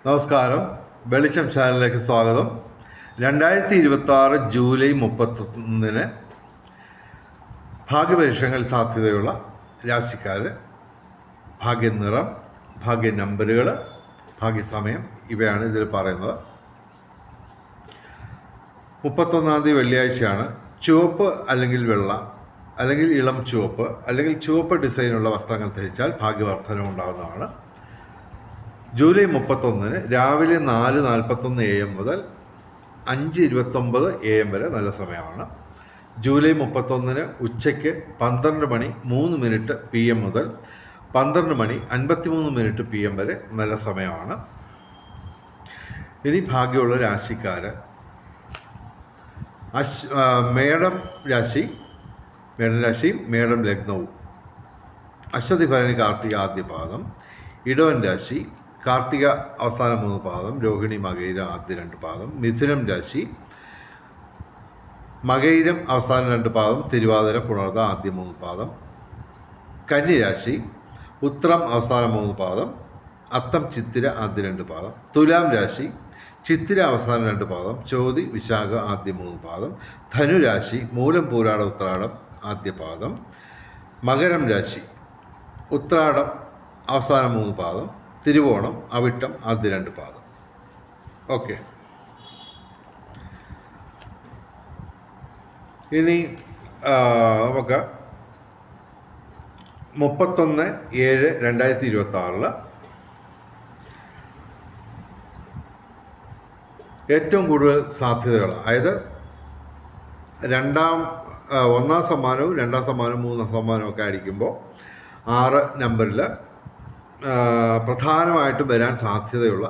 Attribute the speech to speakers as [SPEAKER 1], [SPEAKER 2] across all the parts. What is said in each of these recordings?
[SPEAKER 1] നമസ്കാരം. വെളിച്ചം ചാനലിലേക്ക് സ്വാഗതം. 2026 ജൂലൈ 31 ഭാഗ്യപരീക്ഷകൾ സാധ്യതയുള്ള രാശിക്കാർ, ഭാഗ്യനിറം, ഭാഗ്യ നമ്പറുകൾ, ഭാഗ്യസമയം ഇവയാണ് ഇതിൽ പറയുന്നത്. 31 തീയതി വെള്ളിയാഴ്ചയാണ്. ചുവപ്പ് അല്ലെങ്കിൽ വെള്ള അല്ലെങ്കിൽ ഇളം ചുവപ്പ് അല്ലെങ്കിൽ ചുവപ്പ് ഡിസൈനുള്ള വസ്ത്രങ്ങൾ ധരിച്ചാൽ ഭാഗ്യവർദ്ധനം ഉണ്ടാകുന്നതാണ്. ജൂലൈ 31 രാവിലെ 4:41 AM മുതൽ 5:29 AM വരെ നല്ല സമയമാണ്. ജൂലൈ 31 ഉച്ചയ്ക്ക് 12:03 PM മുതൽ 12:53 PM വരെ നല്ല സമയമാണ്. ഇനി ഭാഗ്യമുള്ള രാശിക്കാർ, മേടം രാശിയും മേടം ലഗ്നവും, അശ്വതി ഭരണി കാർത്തിക ആദ്യ പാദം, ഇടവൻ രാശി കാർത്തിക അവസാന 3 പാദം, രോഹിണി മകയിരം ആദ്യ 2 പാദം, മിഥുനം രാശി മകയിരം അവസാന 2 പാദം, തിരുവാതിര പുണർത ആദ്യ 3 പാദം, കന്നി രാശി ഉത്രം അവസാന 3 പാദം, അത്തം ചിത്തിര ആദ്യ 2 പാദം, തുലാം രാശി ചിത്തിര അവസാന 2 പാദം, ചോതി വിശാഖ ആദ്യ 3 പാദം, ധനുരാശി മൂലം പൂരാട ഉത്രാടം ആദ്യ പാദം, മകരം രാശി ഉത്രാടം അവസാന 3 പാദം, തിരുവോണം അവിട്ടം ആദ്യ 2 പാദം. ഓക്കെ, ഇനി നമുക്ക് 31/7/2026 ഏറ്റവും കൂടുതൽ സാധ്യതകൾ, അതായത് 1ാം സമ്മാനവും 2ാം സമ്മാനവും 3ാം സമ്മാനവും ഒക്കെ അടിക്കുമ്പോൾ 6 നമ്പറിൽ പ്രധാനമായിട്ടും വരാൻ സാധ്യതയുള്ള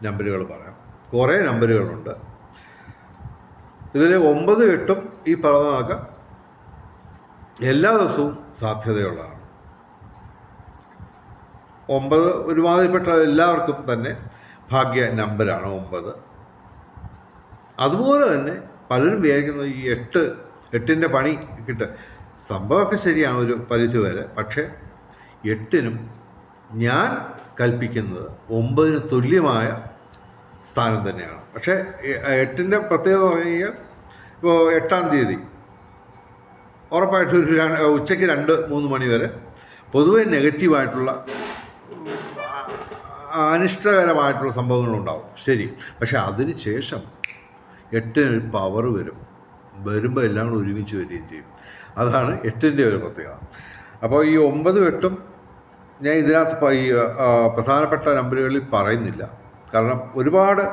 [SPEAKER 1] നമ്പറുകൾ പറയാം. കുറേ നമ്പറുകളുണ്ട്. ഇതിൽ 9, 8 ഈ പറഞ്ഞതൊക്കെ എല്ലാ ദിവസവും സാധ്യതയുള്ളതാണ്. 9 ഒരുമാതിരിപ്പെട്ട എല്ലാവർക്കും തന്നെ ഭാഗ്യ നമ്പറാണ് 9. അതുപോലെ തന്നെ പലരും വിചാരിക്കുന്നത് ഈ 8ൻ്റെ പണി കിട്ടുക. സംഭവമൊക്കെ ശരിയാണ് ഒരു പരിധി വരെ. പക്ഷേ 8നും ഞാൻ കൽപ്പിക്കുന്നത് 9ന് തുല്യമായ സ്ഥാനം തന്നെയാണ്. പക്ഷേ 8ൻ്റെ പ്രത്യേകത പറഞ്ഞു കഴിഞ്ഞാൽ, ഇപ്പോൾ 8ാം തീയതി ഉറപ്പായിട്ടും ഉച്ചയ്ക്ക് 2-3 മണി വരെ പൊതുവെ നെഗറ്റീവായിട്ടുള്ള അനിഷ്ടകരമായിട്ടുള്ള സംഭവങ്ങളുണ്ടാവും. ശരി, പക്ഷേ അതിന് ശേഷം 8ന് പവർ വരുമ്പോൾ എല്ലാം കൂടെ ഒരുമിച്ച് വരികയും ചെയ്യും. അതാണ് 8ൻ്റെ ഒരു പ്രത്യേകത. അപ്പോൾ ഈ 9, 8 ഞാൻ ഇതിനകത്ത് ഈ പ്രധാനപ്പെട്ട നമ്പറുകളിൽ പറയുന്നില്ല. കാരണം ഒരുപാട്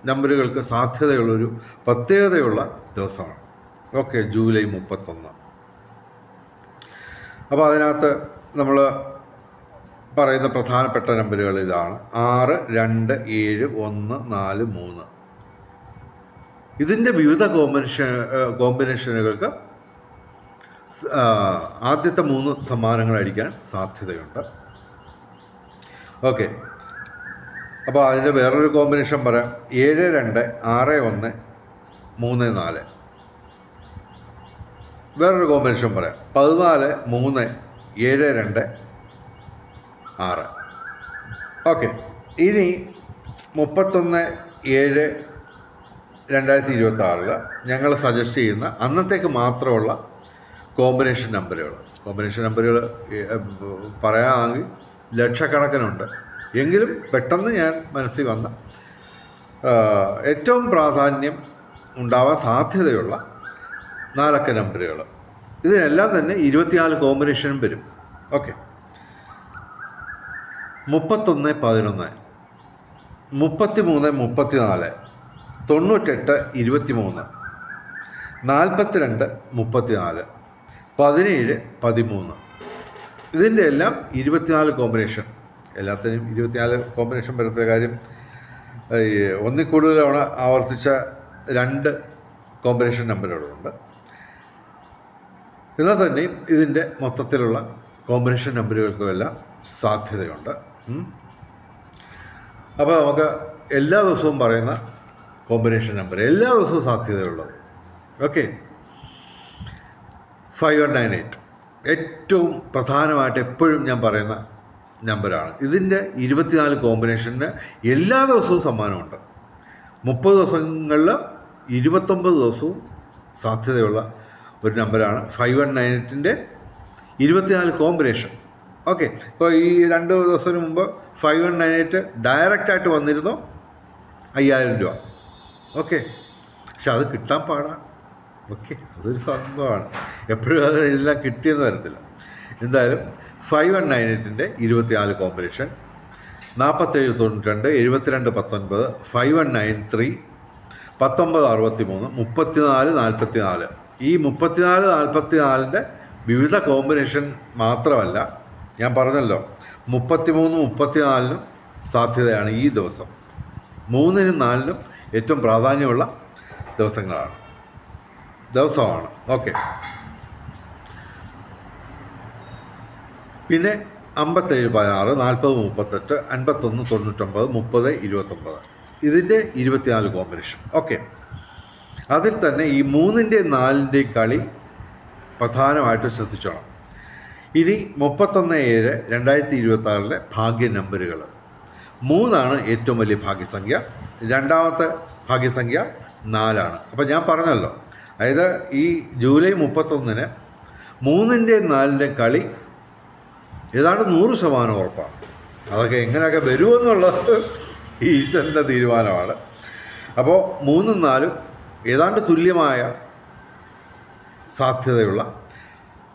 [SPEAKER 1] നമ്പറുകൾക്ക് സാധ്യതയുള്ളൊരു പ്രത്യേകതയുള്ള ദിവസമാണ്. Okay, July 31. അപ്പോൾ അതിനകത്ത് നമ്മൾ പറയുന്ന പ്രധാനപ്പെട്ട നമ്പറുകൾ ഇതാണ്: 6, 2, 7, 1, 4, 3. ഇതിൻ്റെ വിവിധ കോമ്പിനേഷനുകൾക്ക് ആദ്യത്തെ 3 സമ്മാനങ്ങൾ അടിക്കാൻ സാധ്യതയുണ്ട്. ഓക്കെ, അപ്പോൾ അതിൻ്റെ വേറൊരു കോമ്പിനേഷൻ പറയാം: 7, 2, 6, 1, 3, 4. വേറൊരു കോമ്പിനേഷൻ പറയാം: 14, 3, 7, 2, 6. ഓക്കെ, ഇനി 31/7/2026 ഞങ്ങൾ സജസ്റ്റ് ചെയ്യുന്ന അന്നത്തേക്ക് മാത്രമുള്ള കോമ്പിനേഷൻ നമ്പറുകൾ പറയാമെങ്കിൽ ലക്ഷക്കണക്കിനുണ്ട്. എങ്കിലും പെട്ടെന്ന് ഞാൻ മനസ്സിൽ വന്ന ഏറ്റവും പ്രാധാന്യം ഉണ്ടാവാൻ സാധ്യതയുള്ള 4 അക്ക നമ്പറുകൾ. ഇതിനെല്ലാം തന്നെ 24 കോമ്പിനേഷനും വരും. ഓക്കെ, 31, 11, 33, 34, 98, 23, 42, 34, 17, 13. ഇതിൻ്റെ എല്ലാം 24 കോമ്പിനേഷൻ. എല്ലാത്തിനും 24 കോമ്പിനേഷൻ വരുന്ന കാര്യം, ഒന്നിൽ കൂടുതൽ തവണ ആവർത്തിച്ച 2 കോമ്പിനേഷൻ നമ്പറുകളുണ്ട്. എന്നാൽ തന്നെയും ഇതിൻ്റെ മൊത്തത്തിലുള്ള കോമ്പിനേഷൻ നമ്പറുകൾക്കുമെല്ലാം സാധ്യതയുണ്ട്. അപ്പോൾ നമുക്ക് എല്ലാ ദിവസവും പറയുന്ന കോമ്പിനേഷൻ നമ്പർ, എല്ലാ ദിവസവും സാധ്യതയുള്ളത്. ഓക്കെ, 5198 ഏറ്റവും പ്രധാനമായിട്ട് എപ്പോഴും ഞാൻ പറയുന്ന നമ്പറാണ്. ഇതിൻ്റെ 24 കോമ്പിനേഷന് എല്ലാ ദിവസവും സമ്മാനമുണ്ട്. 30 ദിവസങ്ങളിൽ 29 ദിവസവും സാധ്യതയുള്ള ഒരു നമ്പറാണ് 5198ൻ്റെ 24 കോമ്പിനേഷൻ. ഓക്കെ, ഇപ്പോൾ ഈ 2 ദിവസത്തിന് മുമ്പ് 5198 ഡയറക്റ്റായിട്ട് വന്നിരുന്നു 5000 രൂപ. ഓക്കെ, പക്ഷെ അത് കിട്ടാൻ പാടാണ്. ഓക്കെ, അതൊരു സംഭവമാണ്, എപ്പോഴും അത് എല്ലാം കിട്ടിയെന്ന് വരത്തില്ല. എന്തായാലും 5198ൻ്റെ 24 കോമ്പിനേഷൻ 4792 7219 5193 1963 34 44. ഈ 34 44ൻ്റെ വിവിധ കോമ്പിനേഷൻ മാത്രമല്ല, ഞാൻ പറഞ്ഞല്ലോ 33 34നും സാധ്യതയാണ് ഈ ദിവസം. 3നും 4നും ഏറ്റവും പ്രാധാന്യമുള്ള ദിവസമാണ്. ഓക്കെ, പിന്നെ 57 16 40 38 51 99 30 29 ഇതിൻ്റെ 24 കോമ്പിനേഷൻ. ഓക്കെ, അതിൽ തന്നെ ഈ 3ൻ്റെയും 4ൻ്റെയും കളി പ്രധാനമായിട്ടും ശ്രദ്ധിച്ചോണം. ഇനി 31/7/2026 ഭാഗ്യ നമ്പറുകൾ 3 ഏറ്റവും വലിയ ഭാഗ്യസംഖ്യ. രണ്ടാമത്തെ ഭാഗ്യസംഖ്യ 4. അപ്പോൾ ഞാൻ പറഞ്ഞല്ലോ, അതായത് ഈ ജൂലൈ 31 3ൻ്റെയും 4ൻ്റെയും കളി ഏതാണ്ട് 100% ഉറപ്പാണ്. അതൊക്കെ എങ്ങനെയൊക്കെ വരുമെന്നുള്ളത് ഈശ്വരൻ്റെ തീരുമാനമാണ്. അപ്പോൾ 3ഉം 4ഉം ഏതാണ്ട് തുല്യമായ സാധ്യതയുള്ള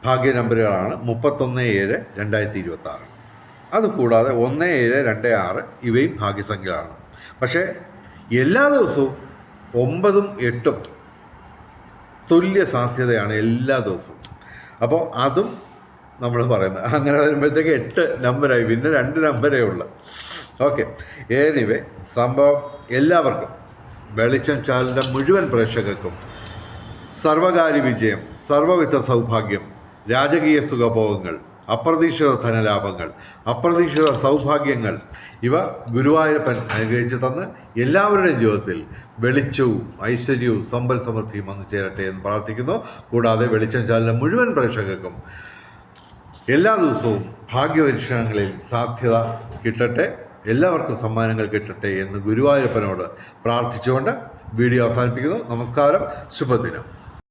[SPEAKER 1] ഭാഗ്യ നമ്പറുകളാണ് 31/7/2026. അതുകൂടാതെ 1 7 2 6 ഇവയും ഭാഗ്യസംഖ്യകളാണ്. പക്ഷേ എല്ലാ ദിവസവും 9ഉം 8ഉം തുല്യ സാധ്യതയാണ് എല്ലാ ദിവസവും. അപ്പോൾ അതും നമ്മൾ പറയുന്നത്, അങ്ങനെ വരുമ്പോഴത്തേക്ക് 8 നമ്പറായി, പിന്നെ 2 നമ്പരേ ഉള്ളൂ. ഓക്കെ, എനിവേ സംഭവം എല്ലാവർക്കും, വെളിച്ചം ചാനലിൻ്റെ മുഴുവൻ പ്രേക്ഷകർക്കും സർവകാര്യ വിജയം, സർവവിധ സൗഭാഗ്യം, രാജകീയ സുഖഭോഗങ്ങൾ, അപ്രതീക്ഷിത ധനലാഭങ്ങൾ, അപ്രതീക്ഷിത സൗഭാഗ്യങ്ങൾ ഇവ ഗുരുവായൂരപ്പൻ അനുഗ്രഹിച്ച് തന്ന് എല്ലാവരുടെയും ജീവിതത്തിൽ വെളിച്ചവും ഐശ്വര്യവും സമ്പൽ സമൃദ്ധിയും വന്നു ചേരട്ടെ എന്ന് പ്രാർത്ഥിക്കുന്നു. കൂടാതെ വെളിച്ചം ചാനലിൻ്റെ മുഴുവൻ പ്രേക്ഷകർക്കും എല്ലാ ദിവസവും ഭാഗ്യപരീക്ഷണങ്ങളിൽ സാധ്യത കിട്ടട്ടെ, എല്ലാവർക്കും സമ്മാനങ്ങൾ കിട്ടട്ടെ എന്ന് ഗുരുവായൂരപ്പനോട് പ്രാർത്ഥിച്ചുകൊണ്ട് വീഡിയോ അവസാനിപ്പിക്കുന്നു. നമസ്കാരം, ശുഭദിനം.